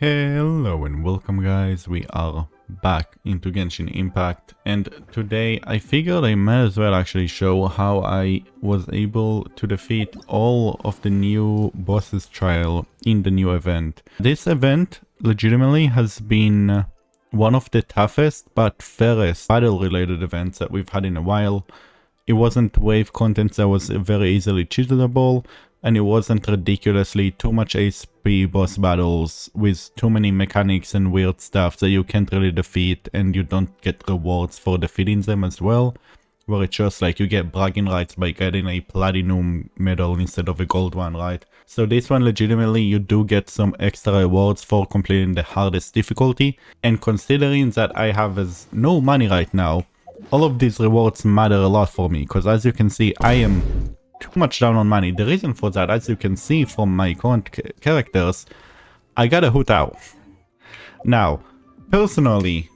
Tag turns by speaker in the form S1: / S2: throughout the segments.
S1: Hello and welcome guys, we are back into Genshin Impact, and today I figured I might as well actually show how I was able to defeat all of the new bosses trial in the new event. This event legitimately has been one of the toughest but fairest battle related events that we've had in a while. It wasn't wave content that was very easily cheatable, and it wasn't ridiculously too much HP boss battles with too many mechanics and weird stuff that you can't really defeat and you don't get rewards for defeating them as well, where it's just like you get bragging rights by getting a platinum medal instead of a gold one, right? So this one legitimately you do get some extra rewards for completing the hardest difficulty, and considering that I have no money right now, all of these rewards matter a lot for me, because as you can see I am too much down on money. The reason for that, as you can see from my current characters, I got a Hu Tao. Now, personally,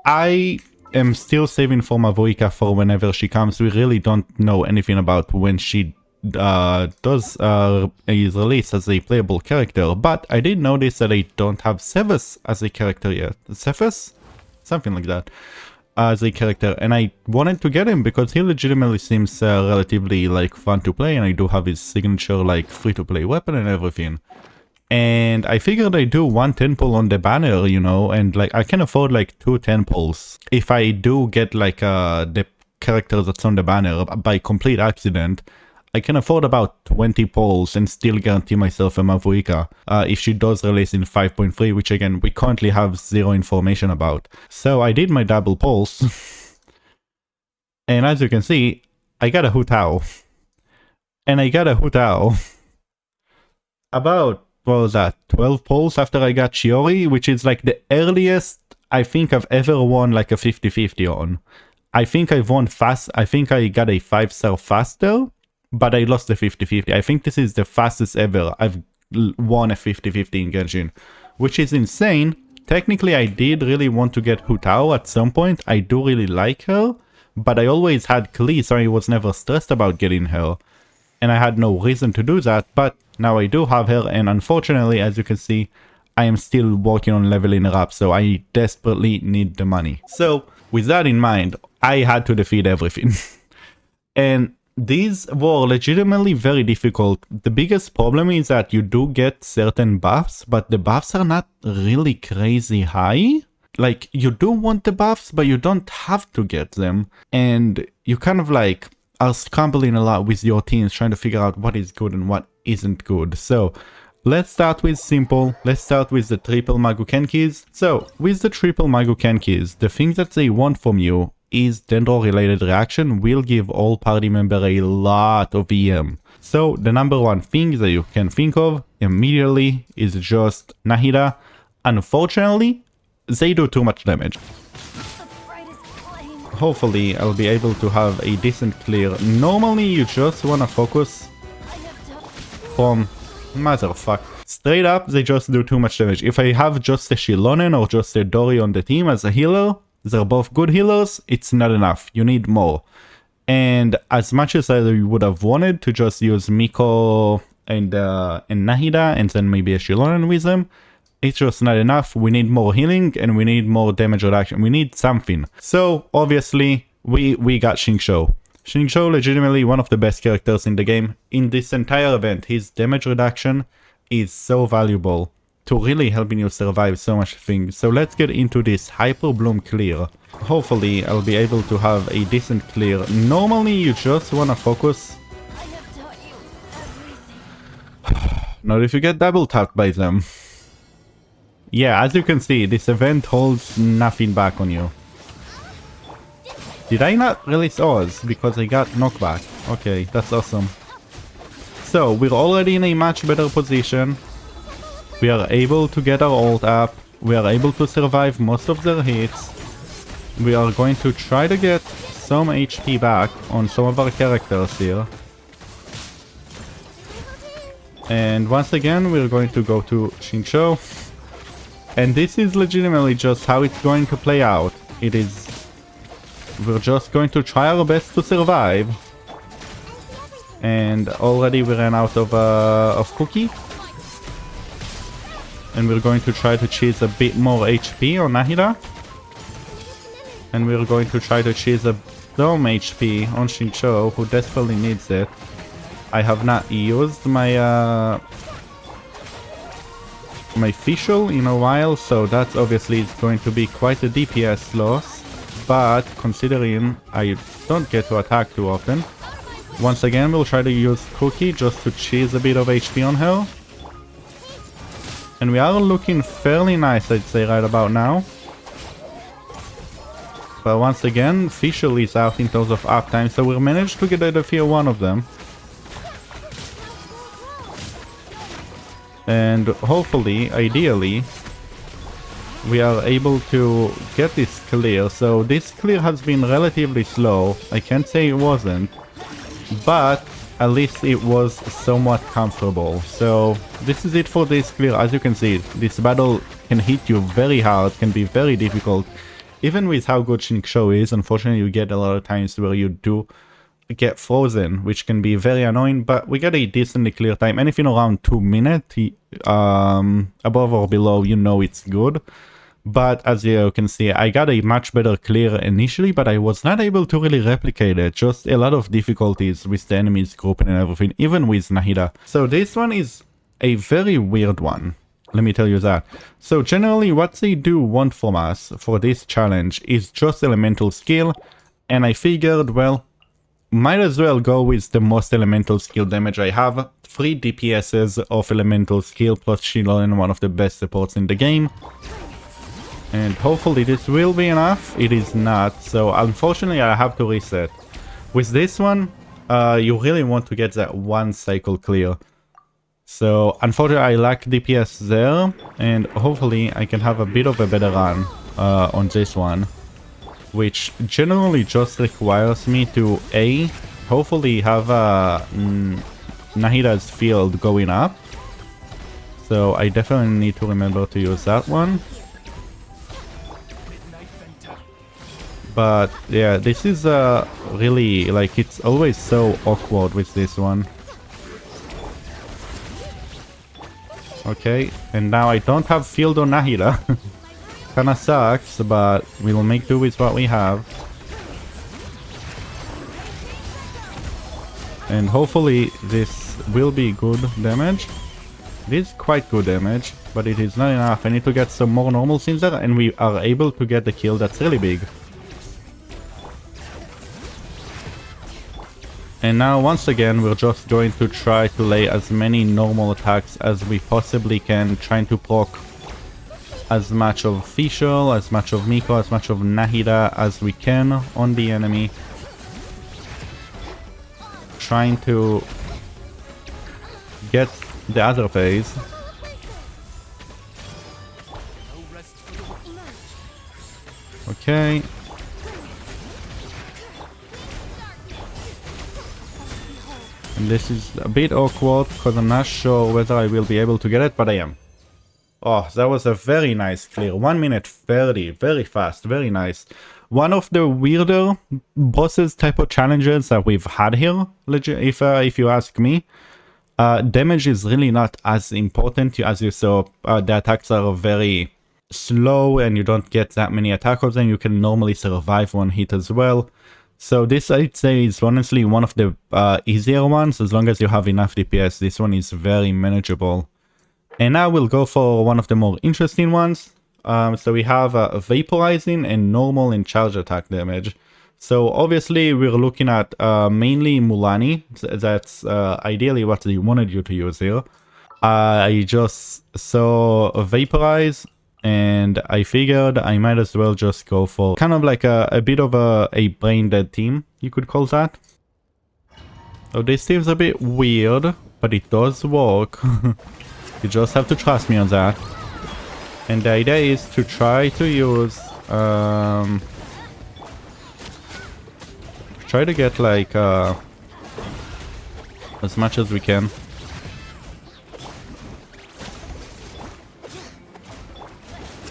S1: I am still saving for my wavebreaker for whenever she comes. We really don't know anything about when she is released as a playable character, but I did notice that I don't have Seves as a character yet. Seves? Something like that. As a character, and I wanted to get him because he legitimately seems relatively like fun to play, and I do have his signature like free-to-play weapon and everything. And I figured I'd do one 10 pull on the banner, you know, and like I can afford like 2 10 pulls if I do get like the character that's on the banner by complete accident. I can afford about 20 pulls and still guarantee myself a wavebreaker if she does release in 5.3, which again, we currently have zero information about. So I did my double pulls, and as you can see, I got a Hu Tao. And I got a Hu Tao about, what was that, 12 pulls after I got Shiori, which is like the earliest I think I've ever won like a 50-50 on. I think I've won fast, I think I got a 5-star faster, but I lost the 50-50. I think this is the fastest ever I've won a 50-50 in Genshin, which is insane. Technically, I did really want to get Hu Tao at some point. I do really like her, but I always had Klee, so I was never stressed about getting her. And I had no reason to do that, but now I do have her, and unfortunately, as you can see, I am still working on leveling her up, so I desperately need the money. So, with that in mind, I had to defeat everything. And these were legitimately very difficult. The biggest problem is that you do get certain buffs, but the buffs are not really crazy high. Like, you do want the buffs, but you don't have to get them. And you kind of like are scrambling a lot with your teams trying to figure out what is good and what isn't good. So let's start with simple. Let's start with the triple Magu Kenkis. So with the triple Magu Kenkis, the thing that they want from you is Dendro related reaction will give all party member a lot of EM. So the number one thing that you can think of immediately is just nahida. Unfortunately, they do too much damage. Hopefully I'll be able to have a decent clear. Normally you just wanna focus from motherfuck. Straight up, they just do too much damage. If I have just a xilonen or just a Dori on the team as a healer, they're both good healers, it's not enough. You need more. And as much as I would have wanted to just use Miko and Nahida and then maybe a xilonen with them, it's just not enough. We need more healing and we need more damage reduction. We need something. So obviously we got xingqiu. Xingqiu legitimately one of the best characters in the game. In this entire event, his damage reduction is so valuable to really helping you survive so much things. So let's get into this Hyper Bloom clear. Hopefully I'll be able to have a decent clear. Normally you just wanna focus. Not if you get double tapped by them. Yeah, as you can see, this event holds nothing back on you. Did I not release Oz because I got knockback? Okay, that's awesome. So we're already in a much better position. We are able to get our ult up, we are able to survive most of their hits. We are going to try to get some HP back on some of our characters here. And once again, we're going to go to xingqiu. And this is legitimately just how it's going to play out. It is... We're just going to try our best to survive. And already we ran out of kuki. And we're going to try to cheese a bit more HP on Nahida. And we're going to try to cheese a dome HP on xingqiu, who desperately needs it. I have not used my my fischel in a while, so that obviously is going to be quite a DPS loss. But considering I don't get to attack too often, once again we'll try to use Kuki just to cheese a bit of HP on her. And we are looking fairly nice, I'd say, right about now. But once again, fischel is out in terms of uptime, so we'll manage to get a defeat one of them. And hopefully, ideally, we are able to get this clear. So this clear has been relatively slow. I can't say it wasn't, but at least it was somewhat comfortable. So this is it for this clear. As you can see, this battle can hit you very hard, can be very difficult. Even with how good xingqiu is, unfortunately you get a lot of times where you do get frozen, which can be very annoying, but we get a decently clear time. Anything around 2 minutes, above or below, you know it's good. But as you can see, I got a much better clear initially, but I was not able to really replicate it. Just a lot of difficulties with the enemies grouping and everything, even with Nahida. So this one is a very weird one. Let me tell you that. So generally what they do want from us for this challenge is just elemental skill. And I figured, well, might as well go with the most elemental skill damage I have. 3 DPSs of elemental skill plus xilonen, one of the best supports in the game. And hopefully this will be enough. It is not. So unfortunately I have to reset. With this one, you really want to get that one cycle clear. So unfortunately I lack DPS there, and hopefully I can have a bit of a better run on this one, which generally just requires me to hopefully have Nahida's field going up. So I definitely need to remember to use that one. But yeah, this is really, like, it's always so awkward with this one. Okay, and now I don't have field on Nahida. Kinda sucks, but we'll make do with what we have. And hopefully this will be good damage. It is quite good damage, but it is not enough. I need to get some more normal scenes there, and we are able to get the kill. That's really big. And now once again we're just going to try to lay as many normal attacks as we possibly can, trying to proc as much of fischel, as much of miko, as much of nahida as we can on the enemy. Trying to get the other phase. Okay. And this is a bit awkward because I'm not sure whether I will be able to get it, but I am. Oh, that was a very nice clear. 1 minute 30, very fast, very nice. One of the weirder bosses type of challenges that we've had here, if you ask me. Damage is really not as important. As you saw, the attacks are very slow and you don't get that many attackers, and you can normally survive one hit as well. So this, I'd say, is honestly one of the easier ones. As long as you have enough DPS, this one is very manageable. And now we'll go for one of the more interesting ones. So we have vaporizing and normal and charge attack damage. So obviously we're looking at mainly Mulani. That's ideally what they wanted you to use here. I just saw vaporize, and I figured I might as well just go for kind of like a bit of a brain dead team, you could call that. So this seems a bit weird, but it does work. You just have to trust me on that. And the idea is to try to use try to get like as much as we can.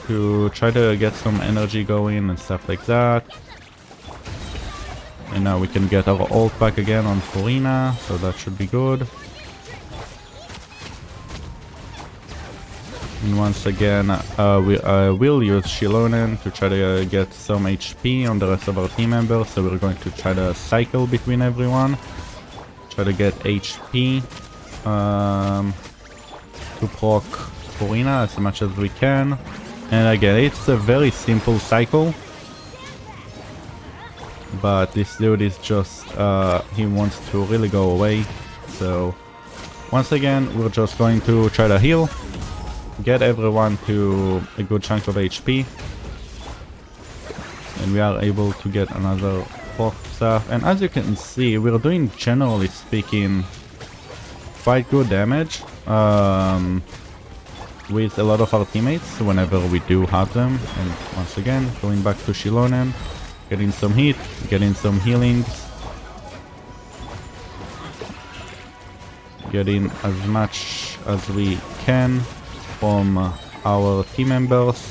S1: To try to get some energy going and stuff like that. And now we can get our ult back again on Furina, so that should be good. And once again, we will use xilonen to try to get some HP on the rest of our team members. So we're going to try to cycle between everyone. Try to get HP to proc furina as much as we can. And again, it's a very simple cycle. But this dude is just, he wants to really go away. So once again, we're just going to try to heal. Get everyone to a good chunk of HP. And we are able to get another fourth staff. And as you can see, we're doing, generally speaking, quite good damage with a lot of our teammates whenever we do have them. And once again, going back to xilonen, getting some heat, getting some healings. Getting as much as we can from our team members.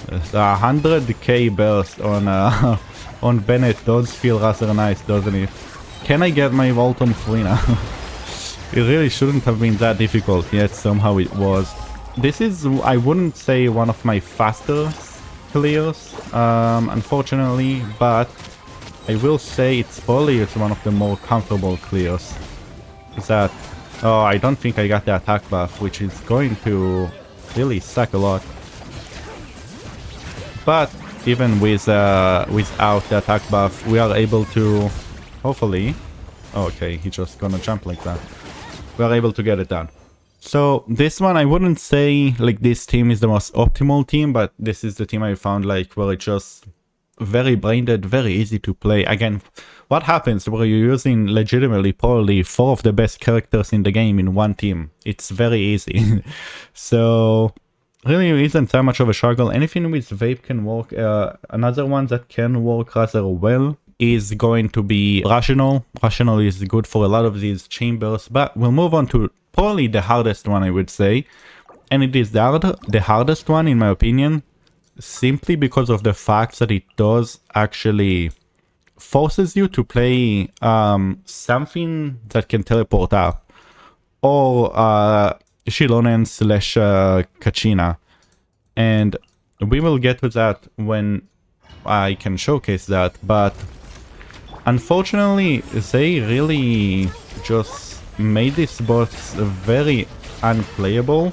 S1: There's a 100k burst on on Bennet. Does feel rather nice, doesn't it? Can I get my vault on furina? It really shouldn't have been that difficult, yet somehow it was. This is, I wouldn't say, one of my faster clears, unfortunately, but I will say it's probably one of the more comfortable clears. That, oh, I don't think I got the attack buff, which is going to really suck a lot. But even with without the attack buff, we are able to, hopefully, oh, okay, he's just gonna jump like that. We are able to get it done. So this one, I wouldn't say like this team is the most optimal team, but this is the team I found like where it's just very brain dead, very easy to play. Again, what happens where you're using legitimately probably 4 of the best characters in the game in one team? It's very easy. So really isn't that much of a struggle. Anything with vape can work. Another one that can work rather well is going to be rational. Rational is good for a lot of these chambers, but we'll move on to probably the hardest one, I would say. And it is the hardest one in my opinion, simply because of the fact that it does actually forces you to play something that can teleport up, or xilonen slash Kachina. And we will get to that when I can showcase that, but unfortunately they really just made this boss very unplayable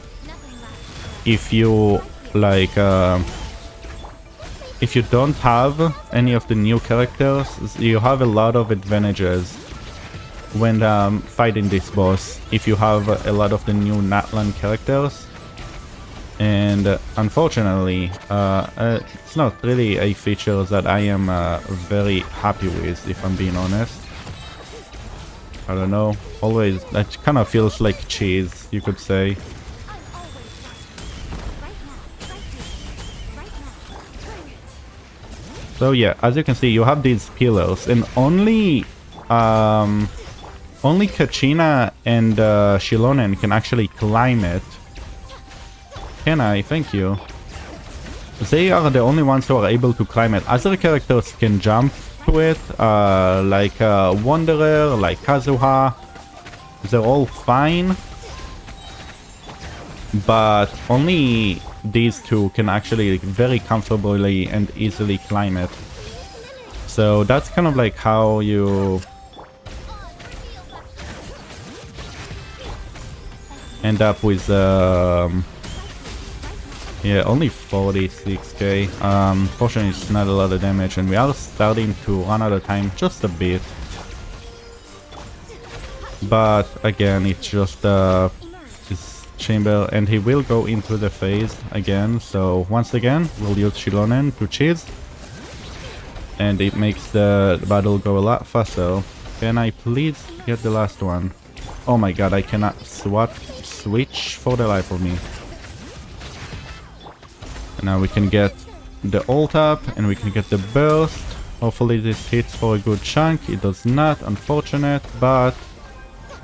S1: if you like if you don't have any of the new characters. You have a lot of advantages when fighting this boss if you have a lot of the new Natlan characters. And unfortunately, it's not really a feature that I am very happy with, if I'm being honest. I don't know, always, that kind of feels like cheese, you could say. So yeah, as you can see, you have these pillars, and only Kachina and xilonen can actually climb it. Can I? Thank you. They are the only ones who are able to climb it. Other characters can jump to it, like Wanderer, like Kazuha. They're all fine. But only these two can actually very comfortably and easily climb it. So that's kind of like how you end up with yeah, only 46k. Fortunately it's not a lot of damage, and we are starting to run out of time just a bit. But again, it's just this chamber, and he will go into the phase again. So once again, we'll use xilonen to cheese, and it makes the battle go a lot faster. Can I please get the last one? Oh my god, I cannot switch for the life of me. Now we can get the ult up, and we can get the burst. Hopefully this hits for a good chunk. It does not, unfortunate, but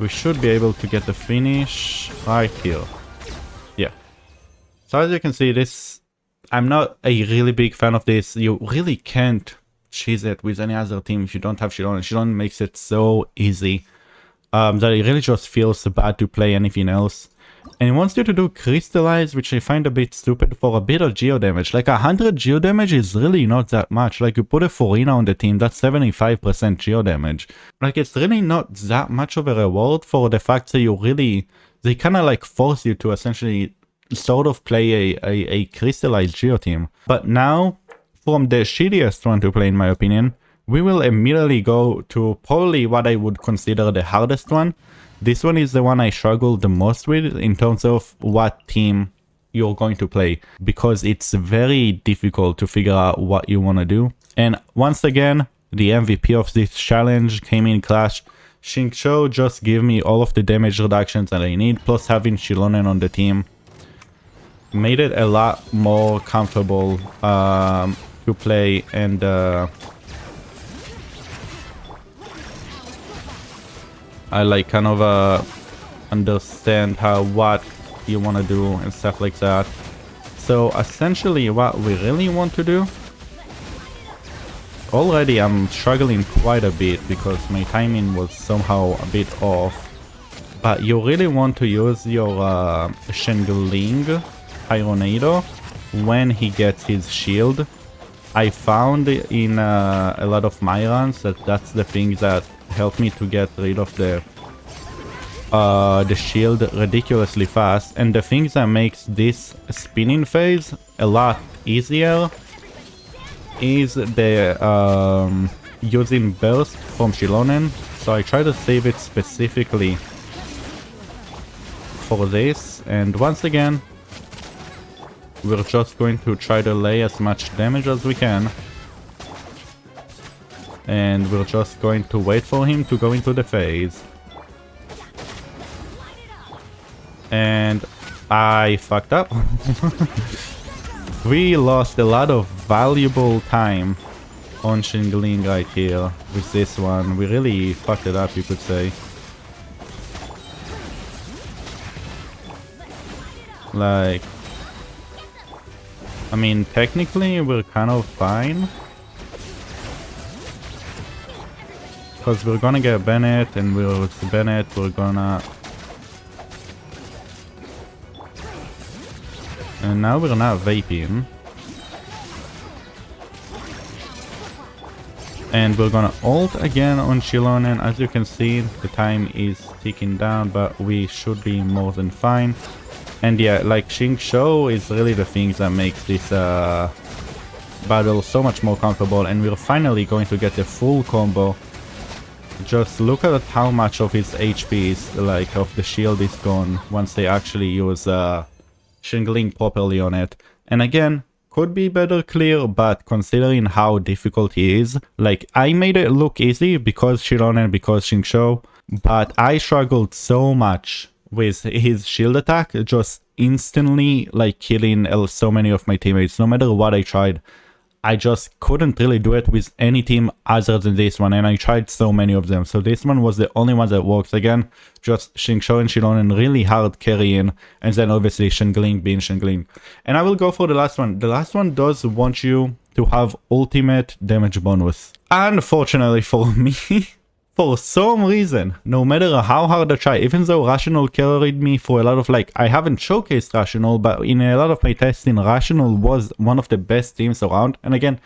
S1: we should be able to get the finish right here. Yeah. So as you can see, this, I'm not a really big fan of this. You really can't cheese it with any other team if you don't have xilonen. Xilonen makes it so easy that it really just feels bad to play anything else. And it wants you to do crystallize, which I find a bit stupid for a bit of geo damage. Like 100 geo damage is really not that much. Like you put a furina on the team, that's 75% geo damage. Like it's really not that much of a reward for the fact that you really... They kind of like force you to essentially sort of play a crystallized geo team. But now, from the shittiest one to play in my opinion, we will immediately go to probably what I would consider the hardest one. This one is the one I struggled the most with in terms of what team you're going to play, because it's very difficult to figure out what you want to do. And once again, the MVP of this challenge came in clutch. xingqiu just give me all of the damage reductions that I need, plus having xilonen on the team made it a lot more comfortable to play. And I like kind of understand what you want to do and stuff like that. So essentially what we really want to do, already I'm struggling quite a bit because my timing was somehow a bit off, but you really want to use your xiangling tornado when he gets his shield. I found in a lot of my runs that that's the thing that helped me to get rid of the shield ridiculously fast. And the thing that makes this spinning phase a lot easier is the using burst from xilonen. So I try to save it specifically for this. And once again, we're just going to try to lay as much damage as we can. And we're just going to wait for him to go into the phase. And I fucked up. We lost a lot of valuable time on xiangling right here with this one. We really fucked it up, you could say. Like, I mean, technically we're kind of fine, because we're gonna get bennet, and with bennet we're gonna... And now we're not vaping. And we're gonna ult again on xilonen. As you can see, the time is ticking down, but we should be more than fine. And yeah, like xingqiu is really the thing that makes this battle so much more comfortable. And we're finally going to get the full combo. Just look at how much of his HP is, like, of the shield is gone once they actually use xiangling properly on it. And again, could be better clear, but considering how difficult he is, like, I made it look easy because xilonen, because xingqiu, but I struggled so much with his shield attack, just instantly like killing so many of my teammates. No matter what I tried, I just couldn't really do it with any team other than this one, and I tried so many of them. So this one was the only one that works. Again, just xingqiu and xilonen really hard carrying, and then obviously xiangling being xiangling. And I will go for the last one. The last one does want you to have ultimate damage bonus. Unfortunately for me, for some reason, no matter how hard I try, even though Rational carried me for a lot of, like, I haven't showcased Rational, but in a lot of my testing, Rational was one of the best teams around. And again,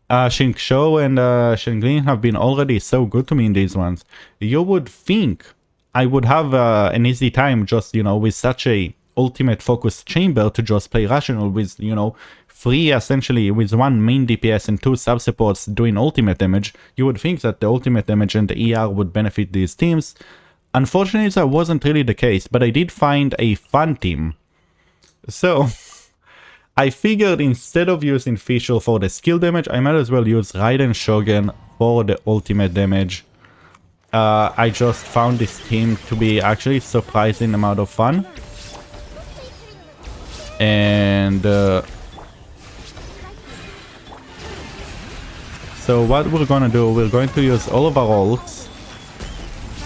S1: xingqiu and xiangling have been already so good to me in these ones. You would think I would have an easy time just, you know, with such a ultimate focus chamber to just play Rational with, you know, free essentially with one main DPS and two sub supports doing ultimate damage. You would think that the ultimate damage and the ER would benefit these teams. Unfortunately, that wasn't really the case, but I did find a fun team. So I figured instead of using fischel for the skill damage, I might as well use Raiden Shogun for the ultimate damage. I just found this team to be actually surprising amount of fun. And so what we're gonna do, we're going to use all of our ults,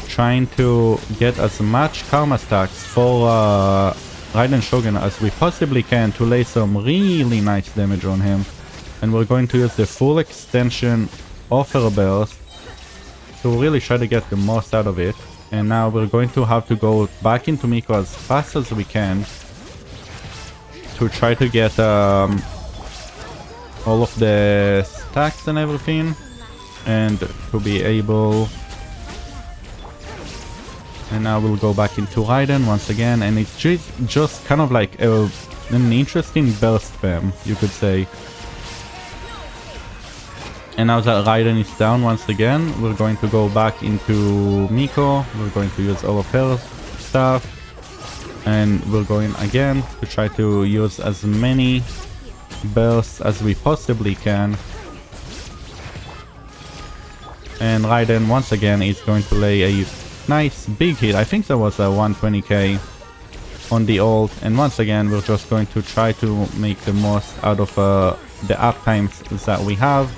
S1: trying to get as much karma stacks for Raiden Shogun as we possibly can to lay some really nice damage on him. And we're going to use the full extension of her burst to really try to get the most out of it. And now we're going to have to go back into Miko as fast as we can to try to get all of the stacks and everything, and to be able... And now we'll go back into Raiden once again, and it's just kind of like an interesting burst spam, you could say. And now that Raiden is down once again, we're going to go back into Miko. We're going to use all of her stuff. And we're going again to try to use as many bursts as we possibly can. And Raiden once again is going to lay a nice big hit. I think that was a 120k on the ult. And once again, we're just going to try to make the most out of the uptimes that we have.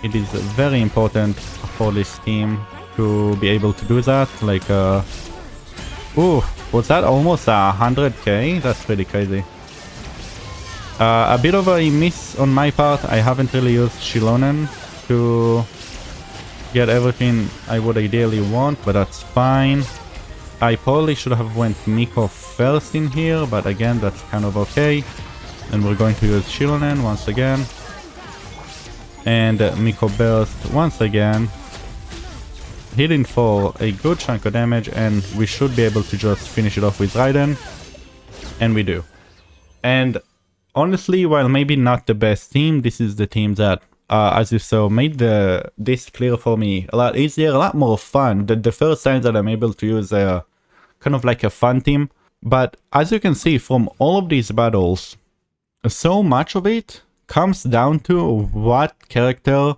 S1: It is very important for this team to be able to do that. Like, ooh, was that almost 100k? That's pretty crazy. A bit of a miss on my part. I haven't really used xilonen to get everything I would ideally want, but that's fine. I probably should have went Miko first in here, but again, that's kind of okay. And we're going to use xilonen once again. And Miko burst once again, hitting for a good chunk of damage, and we should be able to just finish it off with Raiden. And we do. And honestly, while maybe not the best team, this is the team that, as you saw, made this clear for me a lot easier, a lot more fun. The first time that I'm able to use a kind of like a fun team. But as you can see from all of these battles, so much of it comes down to what character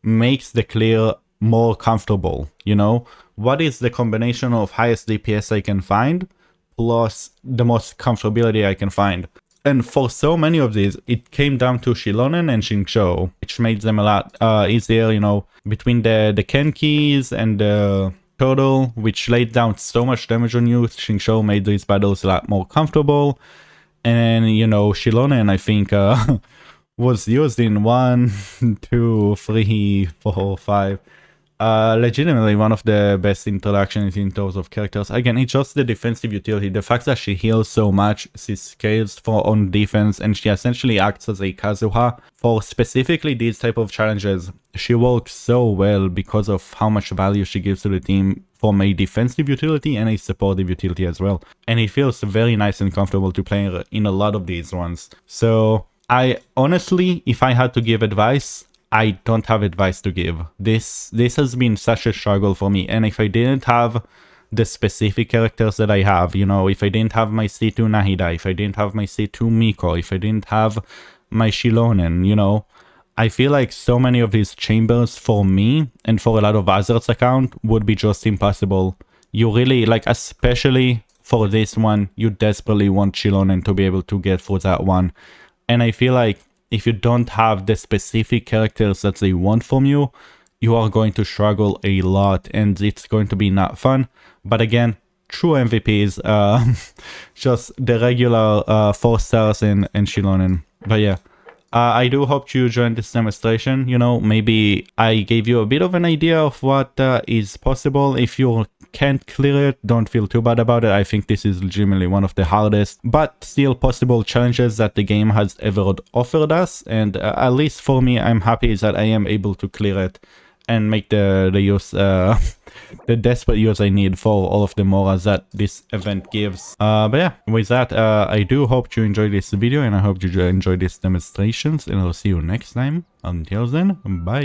S1: makes the clear more comfortable, you know? What is the combination of highest DPS I can find plus the most comfortability I can find? And for so many of these, it came down to xilonen and xingqiu, which made them a lot easier, you know, between the Kenkis and the turtle, which laid down so much damage on you. Xingqiu made these battles a lot more comfortable. And, you know, xilonen, I think, was used in 1, 2, 3, 4, 5. Legitimately one of the best introductions in terms of characters. Again, it's just the defensive utility. The fact that she heals so much, she scales for on defense, and she essentially acts as a Kazuha for specifically these type of challenges. She works so well because of how much value she gives to the team from a defensive utility and a supportive utility as well. And it feels very nice and comfortable to play in a lot of these ones. So I honestly, if I had to give advice, I don't have advice to give. This has been such a struggle for me, and if I didn't have the specific characters that I have, you know, if I didn't have my C2 Nahida, if I didn't have my C2 Miko, if I didn't have my xilonen, you know, I feel like so many of these chambers for me and for a lot of others account would be just impossible. You really, like, especially for this one, you desperately want xilonen to be able to get through that one. And I feel like if you don't have the specific characters that they want from you, you are going to struggle a lot, and it's going to be not fun. But again, true MVPs, just the regular 4 stars and xilonen. But yeah, I do hope you joined this demonstration. You know, maybe I gave you a bit of an idea of what is possible. If you can't clear it, don't feel too bad about it. I think this is legitimately one of the hardest but still possible challenges that the game has ever offered us, and at least for me, I'm happy that I am able to clear it and make the use the desperate use I need for all of the moras that this event gives. But yeah, with that, I do hope you enjoyed this video, and I hope you enjoyed these demonstrations, and I'll see you next time. Until then, bye.